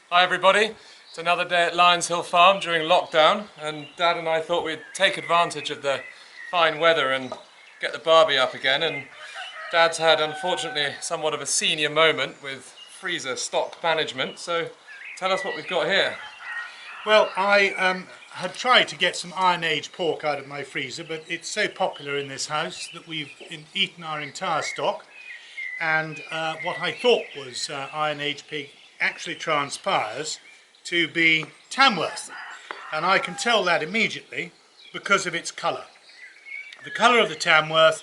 Hi everybody, it's another day at Lions Hill Farm during lockdown, and Dad and I thought we'd take advantage of the fine weather and get the barbie up again. And Dad's had, unfortunately, somewhat of a senior moment with freezer stock management, so tell us what we've got here. Well, I had tried to get some Iron Age pork out of my freezer, but it's so popular in this house that we've eaten our entire stock. And what I thought was Iron Age pig actually transpires to be Tamworth. And I can tell that immediately because of its colour. The colour of the Tamworth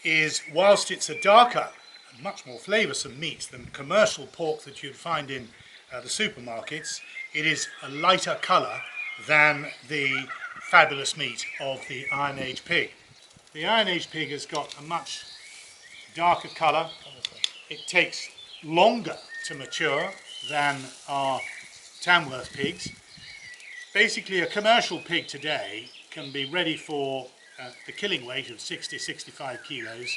is, whilst it's a darker and much more flavoursome meat than commercial pork that you'd find in the supermarkets, it is a lighter colour than the fabulous meat of the Iron Age pig. The Iron Age pig has got a much darker colour. It takes longer to mature than our Tamworth pigs. Basically, a commercial pig today can be ready for the killing weight of 60-65 kilos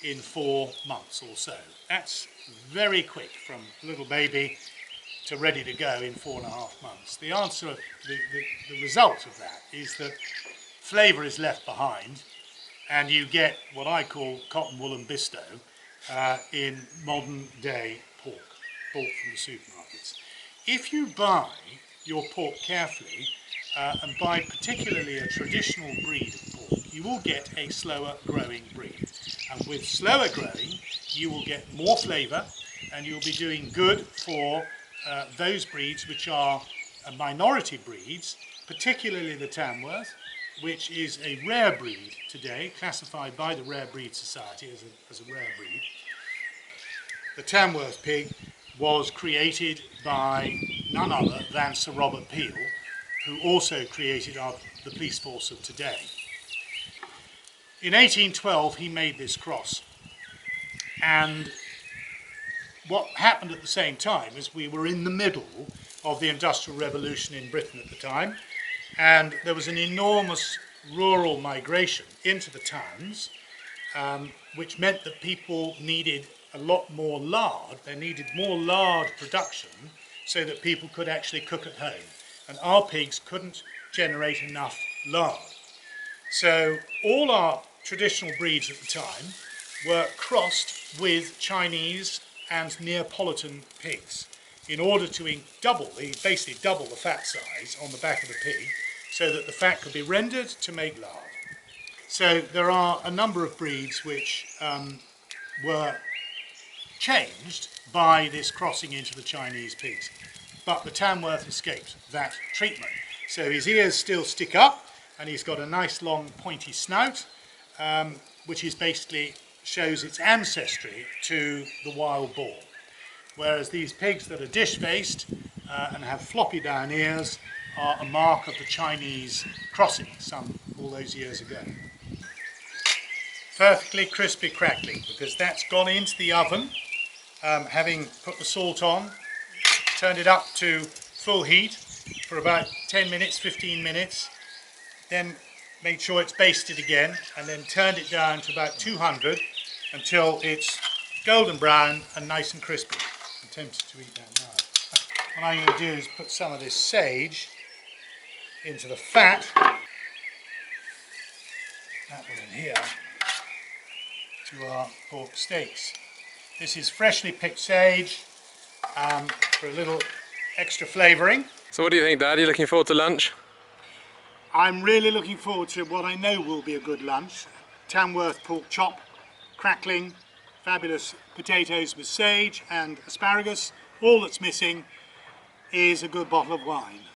in 4 months or so. That's very quick from little baby to ready to go in 4.5 months. The answer, the result of that is that flavour is left behind and you get what I call cotton wool and bisto in modern day pork bought from the supermarkets. If you buy your pork carefully and buy particularly a traditional breed of pork, you will get a slower growing breed. And with slower growing, you will get more flavour and you'll be doing good for those breeds which are minority breeds, particularly the Tamworth, which is a rare breed today, classified by the Rare Breed Society as a rare breed. The Tamworth pig was created by none other than Sir Robert Peel, who also created the police force of today. In 1812 he made this cross, and what happened at the same time is we were in the middle of the Industrial Revolution in Britain at the time, and there was an enormous rural migration into the towns, which meant that people needed a lot more lard. They needed more lard production so that people could actually cook at home, and our pigs couldn't generate enough lard. So all our traditional breeds at the time were crossed with Chinese and Neapolitan pigs in order to basically double the fat size on the back of the pig so that the fat could be rendered to make lard. So there are a number of breeds which were changed by this crossing into the Chinese pigs, but the Tamworth escaped that treatment. So his ears still stick up and he's got a nice long pointy snout, which is basically shows its ancestry to the wild boar, whereas these pigs that are dish-faced and have floppy down ears are a mark of the Chinese crossing all those years ago. Perfectly crispy crackling, because that's gone into the oven, having put the salt on, turned it up to full heat for about 10 minutes, 15 minutes, then made sure it's basted again, and then turned it down to about 200 until it's golden brown and nice and crispy. I'm tempted to eat that now. What I'm going to do is put some of this sage into the fat, that one in here, to our pork steaks. This is freshly picked sage for a little extra flavouring. So what do you think, Dad? Are you looking forward to lunch? I'm really looking forward to what I know will be a good lunch. Tamworth pork chop, crackling, fabulous potatoes with sage and asparagus. All that's missing is a good bottle of wine.